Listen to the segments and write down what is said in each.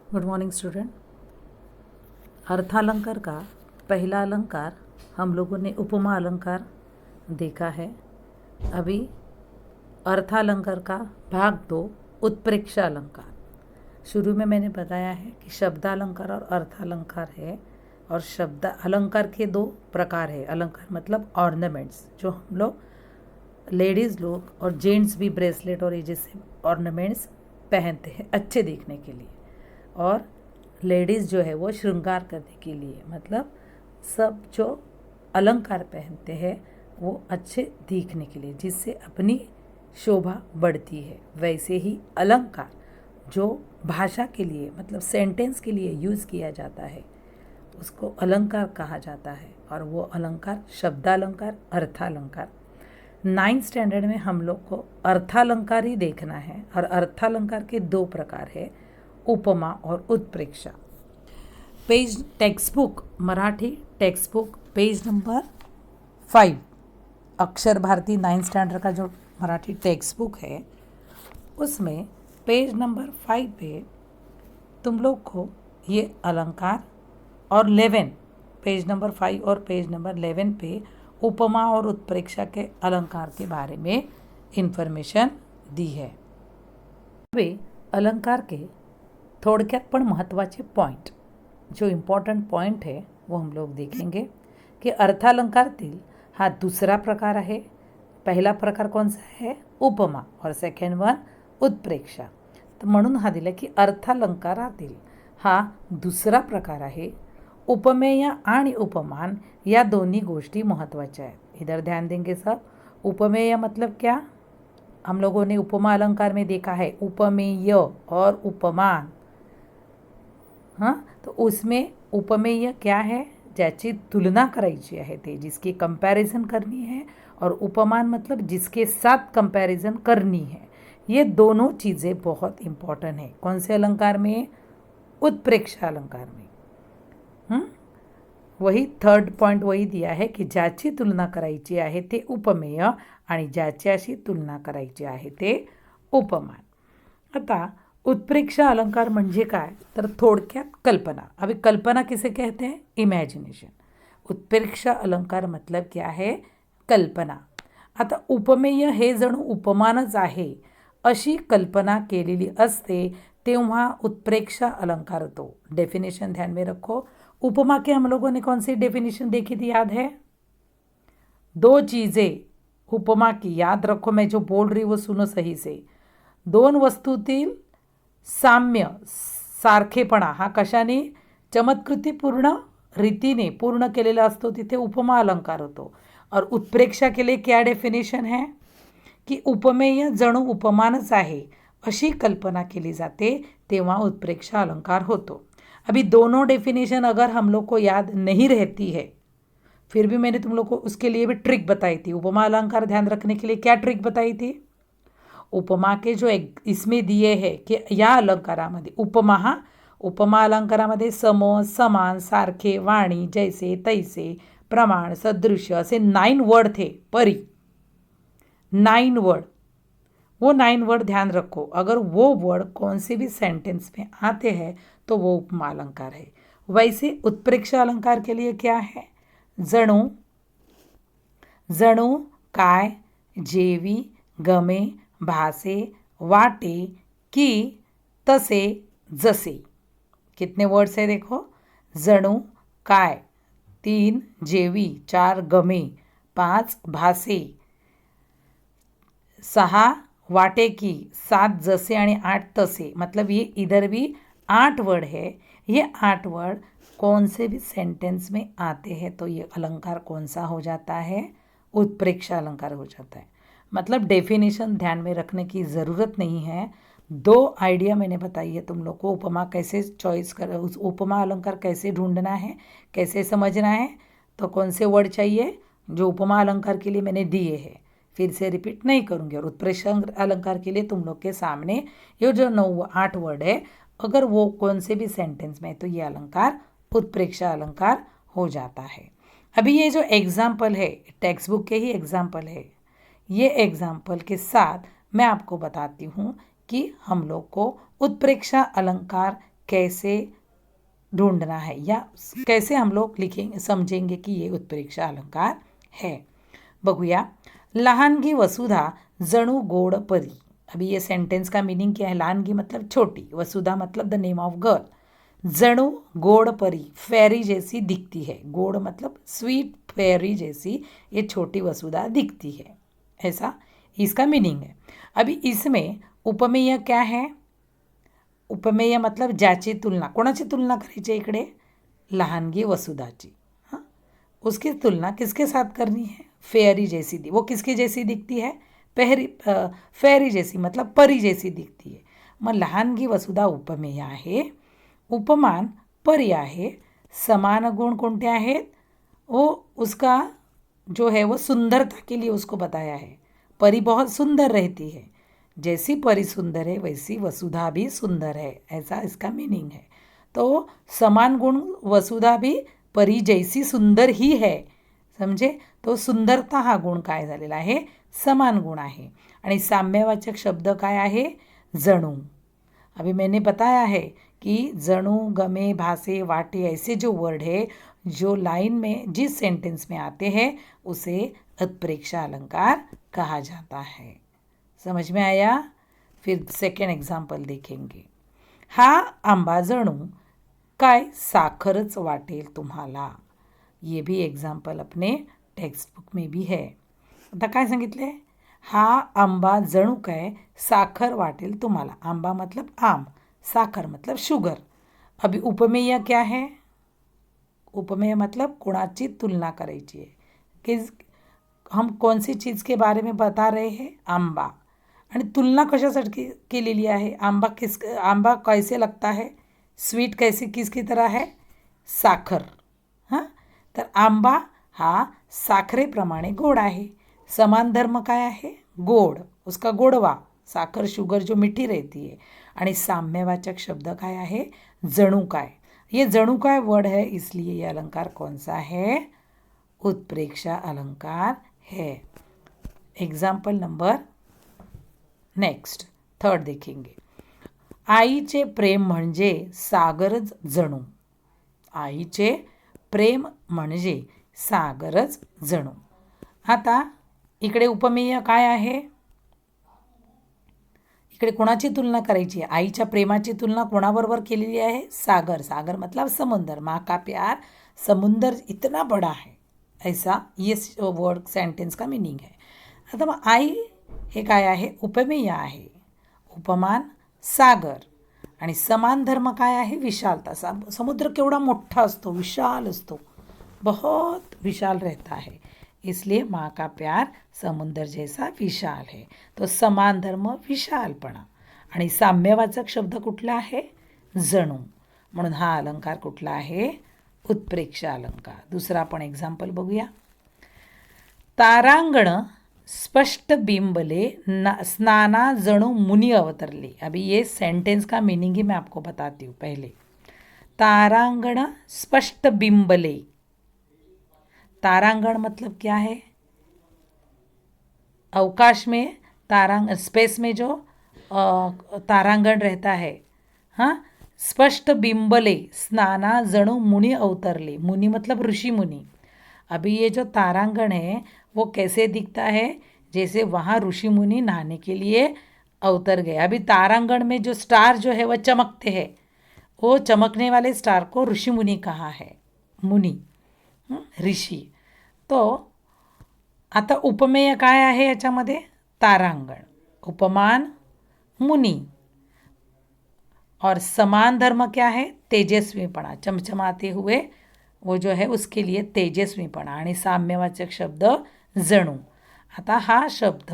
Good morning student. अर्थालंकार का पहला अलंकार हम लोगों ने उपमा अलंकार देखा है। अभी अर्थालंकार का भाग 2 उत्प्रेक्षा अलंकार। शुरू में मैंने बताया है कि शब्दालंकार और अर्थालंकार है, और शब्द अलंकार के दो प्रकार है। अलंकार मतलब ऑर्नामेंट्स, जो हम लोग लेडीज़ लोग और जेंट्स भी ब्रेसलेट और ये जैसे ऑर्नामेंट्स पहनते हैं अच्छे दिखने के लिए, और लेडीज़ जो है वो श्रृंगार करने के लिए, मतलब सब जो अलंकार पहनते हैं वो अच्छे दिखने के लिए, जिससे अपनी शोभा बढ़ती है। वैसे ही अलंकार जो भाषा के लिए मतलब सेंटेंस के लिए यूज़ किया जाता है उसको अलंकार कहा जाता है, और वो अलंकार शब्दालंकार, अर्थालंकार। 9th स्टैंडर्ड में हम लोग को अर्थालंकार ही देखना है, और अर्थालंकार के दो प्रकार है, उपमा और उत्प्रेक्षा। Page text book, Marathi text book page number 5, अक्षर भारती 9th स्टैंडर्ड का जो मराठी टेक्स्ट बुक है उसमें पेज नंबर 5 पे तुम लोग को ये अलंकार, और 11 पेज नंबर 5 और पेज नंबर 11 पे उपमा और उत्प्रेक्षा के अलंकार के बारे में इन्फॉर्मेशन दी है। अभी अलंकार के थोडक्यात पण महत्त्वाचे पॉइंट, जो इम्पॉर्टंट पॉइंट है वो हम लोग देखेंगे की अर्थालंकारातील हा दुसरा प्रकार आहे। पहिला प्रकार कोणता है? उपमा, और सेकंड वन उत्प्रेक्षा। तर म्हणून हा दिला की अर्थालंकारातील हा दुसरा प्रकार आहे। उपमेय आणि उपमान या दोन्ही गोष्टी महत्त्वाच्या आहेत। इधर ध्यान देंगे सब। उपमेय मतलब क्या? हम लोगों ने उपमा अलंकार में देखा है उपमेय और उपमान। हाँ, तो उसमें उपमेय क्या है? ज्याची तुलना करायची आहे ते, जिसकी कंपैरिजन करनी है, और उपमान मतलब जिसके साथ कंपैरिजन करनी है। ये दोनों चीज़ें बहुत इम्पॉर्टेंट है। कौन से अलंकार में? उत्प्रेक्षा अलंकार में। वही थर्ड पॉइंट वही दिया है की ज्याची तुलना करायची आहे ते उपमेय, आणि ज्याच्याशी तुलना करायची आहे ते उपमान। आता उत्प्रेक्षा अलंकार म्हणजे काय? तर थोडक्यात कल्पना। अभी कल्पना किसे कहते हैं? इमेजिनेशन। उत्प्रेक्षा अलंकार मतलब क्या है? कल्पना। आता उपमेय हे जणू उपमानच आहे अशी कल्पना केलेली असते तेव्हा उत्प्रेक्षा अलंकार होतो। डेफिनेशन ध्यान में रखो। उपमा के हम लोगों ने कौन सी डेफिनेशन देखी थी, याद है? दो चीज़ें उपमा की याद रखो, मैं जो बोल रही वो सुनो सही से। दोन वस्तूतील साम्य, सारखेपणा हा कशाने? चमत्कृतीपूर्ण रीतीने पूर्ण केलेला असतो, तिथे उपमा अलंकार होतो। और उत्प्रेक्षा के लिए क्या डेफिनेशन है की उपमेय जणू उपमानच आहे अशी कल्पना केली जाते तेव्हा उत्प्रेक्षा अलंकार होतो। अभी दोनों डेफिनेशन अगर हम लोग को याद नहीं रहती है, फिर भी मैंने तुम लोग को उसके लिए भी ट्रिक बताई थी। उपमा अलंकार ध्यान रखने के लिए क्या ट्रिक बताई थी? उपमा के जो इसमें दिए हैं कि या अलंकारामध्ये उपमा अलंकारामध्ये सम, समान, सारखे, वाणी, जैसे, तैसे, प्रमाण, सदृश्य असे 9 वर्ड थे। परी 9 वर्ड, वो 9 वर्ड ध्यान रखो। अगर वो वर्ड कौन से भी सेंटेंस में आते हैं तो वो उपमा अलंकार है। वैसे उत्प्रेक्षा अलंकार के लिए क्या है? जणू, जणू, काय, जेवी, गमे, भासे, वाटे, की, तसे, जसे। कितने वर्ड्स है देखो? जणू, काय, 3 जेवी, 4 गमे, 5 भासे, 6 वाटे की, 7 जसे आणि 8 तसे। मतलब ये इधर भी 8 वर्ड है। ये 8 वर्ड कौन से भी सेंटेंस में आते हैं तो ये अलंकार कौन सा हो जाता है? उत्प्रेक्षा अलंकार हो जाता है। मतलब डेफिनेशन ध्यान में रखने की ज़रूरत नहीं है। 2 आइडिया मैंने बताई है तुम लोग को। उपमा कैसे चॉइस कर, उस उपमा अलंकार कैसे ढूंढना है, कैसे समझना है, तो कौन से वर्ड चाहिए जो उपमा अलंकार के लिए मैंने दिए हैं, फिर से रिपीट नहीं करूँगी। और उत्प्रेक्षा अलंकार के लिए तुम लोग के सामने ये जो 8 वर्ड है, अगर वो कौन से भी सेंटेंस में, तो ये अलंकार उत्प्रेक्षा अलंकार हो जाता है। अभी ये जो एग्जाम्पल है टेक्स्ट बुक के ही एग्जाम्पल है, ये एग्जाम्पल के साथ मैं आपको बताती हूँ कि हम लोग को उत्प्रेक्षा अलंकार कैसे ढूंढना है या कैसे हम लोग लिखेंगे समझेंगे कि ये उत्प्रेक्षा अलंकार है। बघूया, लहानगी वसुधा जणू गोड परी। अभी ये सेंटेंस का मीनिंग क्या है? लहानगी मतलब छोटी, वसुधा मतलब द नेम ऑफ गर्ल। जणू गोड परी, फेरी जैसी दिखती है। गोड मतलब स्वीट फेरी जैसी ये छोटी वसुधा दिखती है, ऐसा इसका मीनिंग है। अभी इसमें उपमेय क्या है? उपमेय मतलब ज्याची तुलना, कोणाची तुलना करायची इकडे? लहानगी वसुधाची। हां, उसकी तुलना किसके साथ करनी है? फेरी जैसी वो किसकी जैसी दिखती है? फेरी जैसी मतलब परी जैसी दिखती है। मग लहानगी वसुधा उपमेय आहे, उपमान परी आहे। समान गुण कोणते आहेत? वो उसका जो है वो सुंदरता के लिए उसको बताया है। परी बहुत सुंदर रहती है, जैसी परी सुंदर है वैसी वसुधा भी सुंदर है, ऐसा इसका मीनिंग है। तो समान गुण वसुधा भी परी जैसी सुंदर ही है, समझे? तो सुंदरता हा गुण काय झालेला आहे? समान गुण आहे। आणि साम्यवाचक शब्द काय आहे? जणू। अभी मैंने बताया है कि जणू, गमे, भासे, वाटे ऐसे जो वर्ड है जो लाइन में जिस सेंटेंस में आते हैं उसे उत्प्रेक्षा अलंकार कहा जाता है। समझ में आया? फिर सेकेंड एग्जाम्पल देखेंगे। हा आंबा जणू काय साखरच वाटेल तुम्हाला। ये भी एग्जाम्पल अपने टेक्स्ट बुक में भी है। आता काय सांगितले? हा आंबा जणू काय साखर वाटेल तुम्हाला। आंबा मतलब आम, साखर मतलब शुगर। अभी उपमेय क्या है? उपमेय मतलब कोणाची तुलना करायची है। किस हम कौन सी चीज़ के बारे में बता रहे हैं? आंबा। आणि तुलना कशासाठी केलेली आहे? आंबा कैसे लगता है? स्वीट कैसे किसकी तरह है? साखर। हां, तर आंबा हा साखरेप्रमाणे गोड आहे। समान धर्म काय आहे? गोड, उसका गोडवा। साखर शुगर जो मीठी रहती है। आणि साम्यवाचक शब्द काय आहे? जणू काय। ये जणू काय वर्ड है, इसलिए ये अलंकार कौन सा है? उत्प्रेक्षा अलंकार है। एग्जाम्पल नंबर नेक्स्ट थर्ड देखेंगे। आईचे प्रेम म्हणजे सागरच जणू। आईचे प्रेम म्हणजे सागरच जणू। आता इकडे उपमेय काय आहे? इकडे कोणाची तुलना करायची आहे? आईच्या प्रेमाची तुलना कोणाबरोबर केलेली आहे? सागर। सागर मतलब समुंदर। माँ का प्यार समुंदर इतना बड़ा है, ऐसा ये वर्ड सेंटेंस का मीनिंग है। आता मग आई हे काय आहे? उपमेय आहे। उपमान सागर आणि समान धर्म काय आहे? विशालता। समुद्र केवढा मोठा असतो, विशाल असतो, बहुत विशाल रहता है, इसलिए माँ का प्यार समुद्र जैसा विशाल है। तो समान धर्म विशालपणा। आणि साम्यवाचक शब्द कुठला आहे? जणू। म्हणून हा अलंकार कुठला आहे? उत्प्रेक्षा अलंकार। दुसरा आपण एग्जाम्पल बघूया। तारांगण स्पष्ट बिंबले स्नाना जणू मुनि अवतरले। अभी ये सेंटेंस का मीनिंग ही मैं आपको बताती हूँ पहले। तारांगण स्पष्ट बिंबले। तारांगण मतलब क्या है? अवकाश में स्पेस में जो तारांगण रहता है। हाँ, स्पष्ट बिंबले स्नाना जणू मुनि अवतरले। मुनि मतलब ऋषि मुनि। अभी ये जो तारांगण है वो कैसे दिखता है? जैसे वहाँ ऋषि मुनि नहाने के लिए अवतर गए। अभी तारांगण में जो स्टार जो है वह चमकते हैं, वो चमकने वाले स्टार को ऋषि मुनि कहा है। मुनि, ऋषी। तो आता उपमेय काय आहे याच्यामध्ये? तारांगण। उपमान मुनि। और समान धर्म क्या है? तेजस्वीपणा। चमचमाते हुए वो जो है उसके लिए तेजस्वीपणा। आणि साम्यवाचक शब्द जणू। आता हा शब्द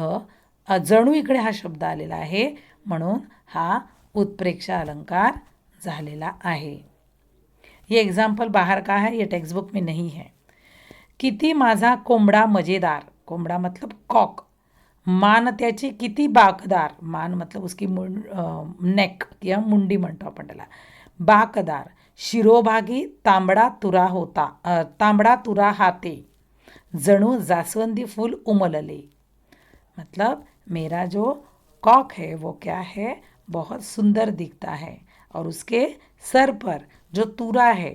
जणू इकडे हा शब्द आलेला आहे, म्हणून हा उत्प्रेक्षा अलंकार झालेला आहे। ये एग्जाम्पल बाहर का है, ये टेक्स्ट बुक में नहीं है। किती माझा कोंबडा मजेदार। कोंबडा मतलब कॉक। मान त्याची किती बाकदार। मान मतलब उसकी नेक या मुंडी म्हणतो आपण त्याला। बाकदार। शिरोभागी तांबडा तुरा होता, तांबडा तुरा हाते। जणू जास्वंदी फूल उमलले। मतलब मेरा जो कॉक है वो क्या है? बहुत सुंदर दिखता है और उसके सर पर जो तुरा है,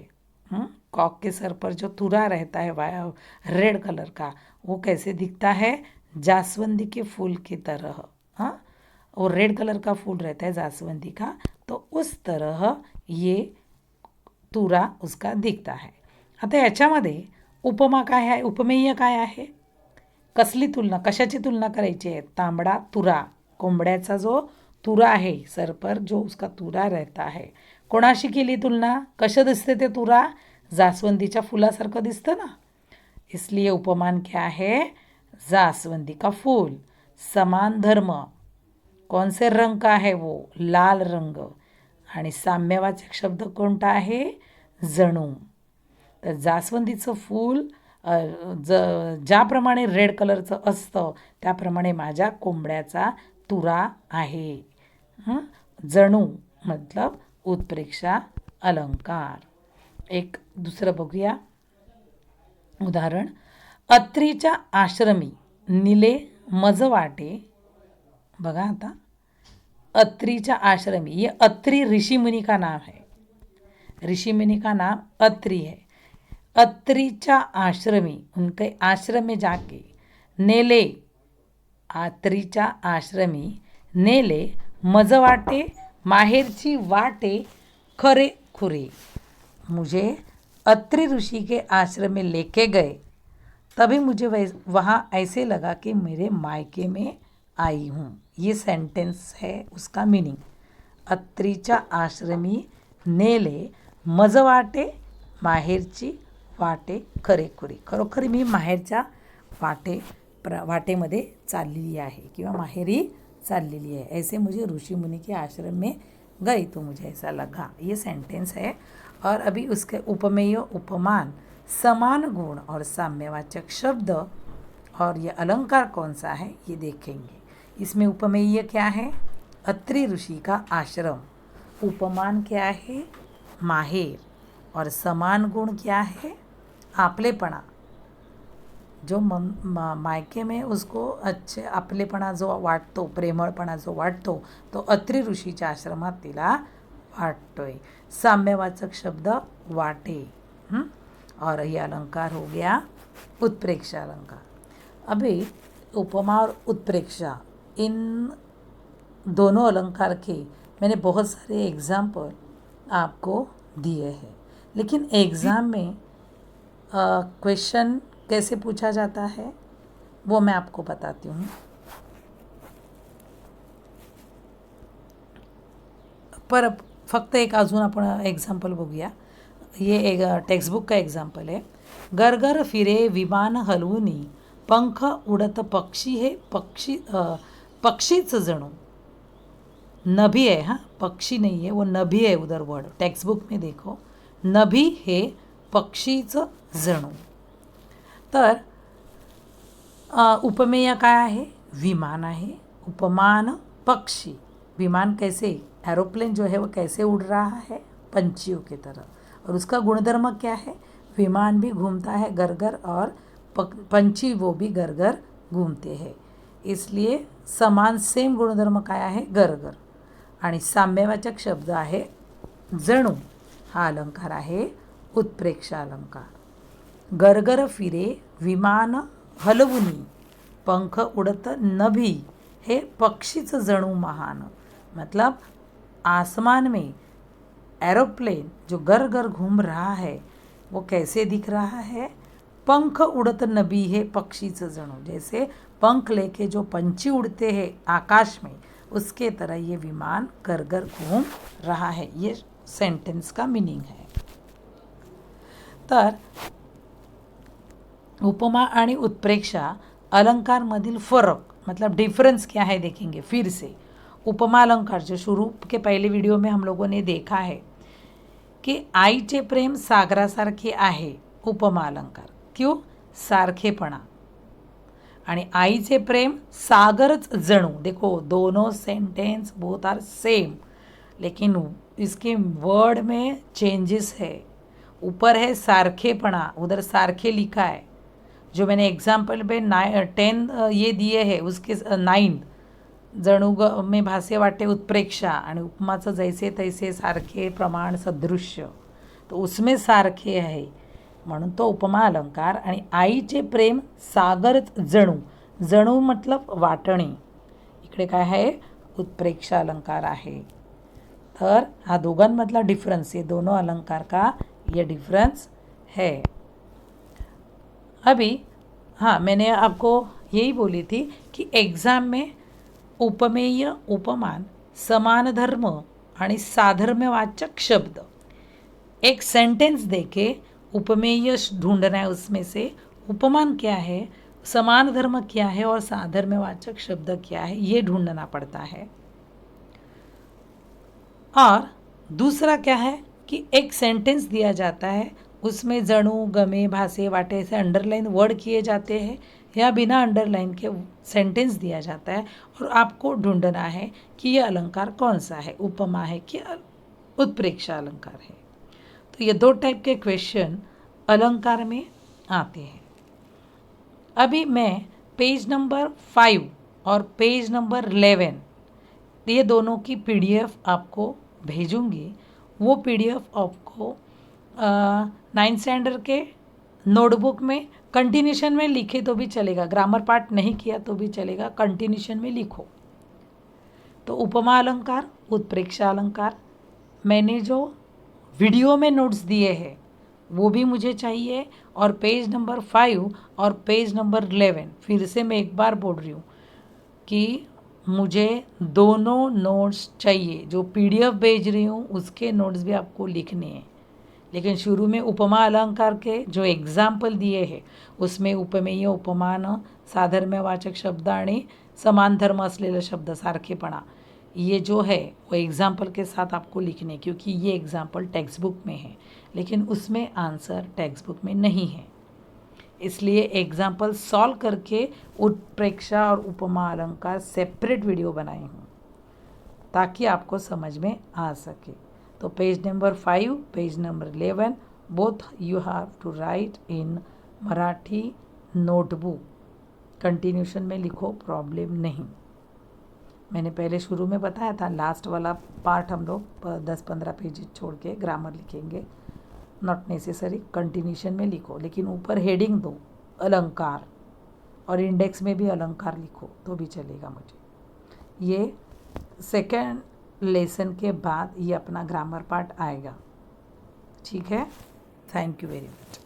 कॉक के सर पर जो तुरा रहता है रेड कलर का, वो कैसे दिखता है? जास्वंदी के फूल की तरह। हाँ, वो रेड कलर का फूल रहता है जास्वंदी का, तो उस तरह ये तुरा उसका दिखता आहे. आता याच्यामध्ये उपमा काय आहे, उपमेय काय आहे? कसली तुलना, कशाची तुलना करायची आहे? तांबडा तुरा, कोंबड्याचा जो तुरा आहे, सर पर जो उसका तुरा रहता है, कोणाशी केली तुलना? कसं दिसते ते तुरा? जास्वंदीच्या फुलासारखं दिसतं ना. इसलिए उपमान क्या है? जास्वंदी का फूल. समान धर्म, कौन से रंग का है वो? लाल रंग. आणि साम्यवाचक शब्द कोणता आहे? जणू. तर जास्वंदीचं फूल ज्याप्रमाणे रेड कलरचं असतं त्याप्रमाणे माझ्या कोंबड्याचा तुरा आहे. जणू मतलब उत्प्रेक्षा अलंकार. एक दुसरं बघूया उदाहरण. अत्रीच्या आश्रमी निले मज वाटे. बघा आता, अत्रीच्या आश्रमी, ये अत्रि ऋषि मुनि का नाम है. ऋषि मुनि का नाम अत्रि है. अत्रीच्या आश्रमी, उनके आश्रम में जाके, नेले, अत्रीच्या आश्रमी नेले मज वाटे, माहेरची वाटे खरे खुरे. मुझे अत्रि ऋषि के आश्रम में लेके गए, तभी मुझे वहाँ ऐसे लगा कि मेरे मायके में आई हूँ. ये सेंटेंस है, उसका मीनिंग. अत्रीच्या आश्रमी नेले मज वाटे, माहेरची वाटे खरेखुरी. खरोखरी मी माहेरच्या वाटेमध्ये चाललेली आहे किंवा माहेरी चाललेली आहे. ऐसे मुझे ऋषि मुनि के आश्रम में गई तो मुझे ऐसा लगा. ये सेंटेंस है. और अभी उसके उपमेय, उपमान, समान गुण और साम्यवाचक शब्द और ये अलंकार कौन सा है ये देखेंगे. इसमें उपमेय क्या है? अत्रि ऋषि का आश्रम. उपमान क्या है? माहेर. और समान गुण क्या है? आपलेपणा. जो मायके में उसको अच्छे आपलेपणा जो वाटतो, प्रेमळपणा जो वाटतो, तो अत्रि ऋषीच्या आश्रमात तिला वाटतोय. साम्यवाचक शब्द वाटे. और ये अलंकार हो गया उत्प्रेक्षा अलंकार. अभी उपमा और उत्प्रेक्षा, इन दोनों अलंकार के मैंने बहुत सारे एग्जाम्पल आपको दिए हैं. लेकिन एग्ज़ाम में क्वेश्चन कैसे पूछा जाता है वो मैं आपको बताती हूँ. पर फक्त एक अजून आपण एक्झाम्पल बघूया. ये एक टेक्स्टबुक का एग्जाम्पल है. गरगर फिरे विमान हलवुनी, पंख उडत पक्षी हे पक्षीच जणू. नभी है, हाँ, पक्षी नहीं है, वो नभी है उधर वर्ड. टेक्स्टबुक में देखो, नभी हे पक्षीच जणू. तर उपमेय काय आहे? विमान आहे. उपमान पक्षी. विमान कैसे, एरोप्लेन जो है वो कैसे उड़ रहा है? पंछियों की तरह. और उसका गुणधर्म क्या है? विमान भी घूमता है गरगर और पंछी वो भी गरगर घूमते हैं. इसलिए समान सेम गुणधर्म काय आहे? गरगर. आणि साम्यवाचक शब्द आहे जणू. हा अलंकार आहे उत्प्रेक्षा अलंकार. गरगर फिरे विमान हलवुनी, पंख उड़त नभी हे पक्षीच जणू महान. मतलब आसमान में एरोप्लेन जो गर घूम रहा है वो कैसे दिख रहा है? पंख उड़त नभी है पक्षीच जणू. जैसे पंख लेके जो पंछी उड़ते हैं आकाश में, उसके तरह ये विमान गर घूम रहा है. ये सेंटेंस का मीनिंग है. तर उपमा आणि उत्प्रेक्षा अलंकार मधील फरक, मतलब डिफरेंस क्या है देखेंगे फिर से. उपमा अलंकार जो शुरू के पहले वीडियो में हम लोगों ने देखा है कि आईचे प्रेम सागरासारखे आहे. उपमा अलंकार. क्यों? सारखेपणा. आणि आईचे प्रेम सागरच जणू. देखो दोनों सेंटेंस बोथ आर सेम, लेकिन इसके वर्ड में चेंजेस है. ऊपर है सारखेपणा, उधर सारखे लिखा है. जो मैंने एग्जाम्पल पे 10 ये दिए हैं उसके 9 जणू गमे भासे वाटे उत्प्रेक्षा आणि उपमाचं जैसे तैसे सारखे प्रमाण सदृश्य, तो उसमें सारखे आहे म्हणून तो उपमा अलंकार. आणि आईचे प्रेम सागरच जणू, जणू मतलब वाटणे, इकडे काय आहे उत्प्रेक्षा अलंकार आहे. तर हा दोघांमधला डिफरेंस, ये दोनों अलंकार का ये डिफरेंस है. अभी हाँ, मैंने आपको यही बोली थी कि एग्ज़ाम में उपमेय उपमान समान धर्म आणि साधर्म्यवाचक शब्द, एक सेंटेंस देके उपमेय ढूंढना है, उसमें से उपमान क्या है, समान धर्म क्या है और साधर्म्यवाचक शब्द क्या है, ये ढूंढना पड़ता है. और दूसरा क्या है कि एक सेंटेंस दिया जाता है, उसमें जणू गमे भासे वाटे से अंडरलाइन वर्ड किए जाते हैं या बिना अंडरलाइन के सेंटेंस दिया जाता है और आपको ढूंढना है कि यह अलंकार कौन सा है, उपमा है कि उत्प्रेक्षा अलंकार है. तो ये दो टाइप के क्वेश्चन अलंकार में आते हैं. अभी मैं पेज नंबर 5 और पेज नंबर 11 ये दोनों की PDF आपको भेजूंगी. वो PDF आपको 9th स्टैंडर्ड के नोटबुक में कंटिन्यूशन में लिखे तो भी चलेगा, ग्रामर पार्ट नहीं किया तो भी चलेगा, कंटिन्यूशन में लिखो. तो उपमा अलंकार, उत्प्रेक्षा अलंकार, मैंने जो वीडियो में नोट्स दिए हैं वो भी मुझे चाहिए. और पेज नंबर 5 और पेज नंबर 11 फिर से मैं एक बार बोल रही हूँ कि मुझे दोनों नोट्स चाहिए. जो PDF भेज रही हूँ उसके नोट्स भी आपको लिखने हैं, लेकिन शुरू में उपमा अलंकार के जो एग्जाम्पल दिए हैं उसमें उपमेय उपमान साधर्म्यवाचक शब्द आणि समान धर्म असलेले शब्द सारखेपणा, ये जो है वो एग्जाम्पल के साथ आपको लिखने, क्योंकि ये एग्जाम्पल टेक्स्ट बुक में है लेकिन उसमें आंसर टेक्स्ट बुक में नहीं है. इसलिए एग्जाम्पल सॉल्व करके उत्प्रेक्षा और उपमा अलंकार सेपरेट वीडियो बनाई हूँ ताकि आपको समझ में आ सके. तो page number 5, page number 11 both you have to write in Marathi notebook. Continuation में लिखो, प्रॉब्लम नहीं. मैंने पहले शुरू में बताया था, लास्ट वाला पार्ट हम लोग 10-15 पेज छोड़ के ग्रामर लिखेंगे, नॉट नेसेसरी. कंटिन्यूशन में लिखो, लेकिन ऊपर हेडिंग दो अलंकार और इंडेक्स में भी अलंकार लिखो तो भी चलेगा मुझे. ये सेकेंड लेसन के बाद ये अपना ग्रामर पार्ट आएगा. ठीक है, थैंक यू वेरी मच.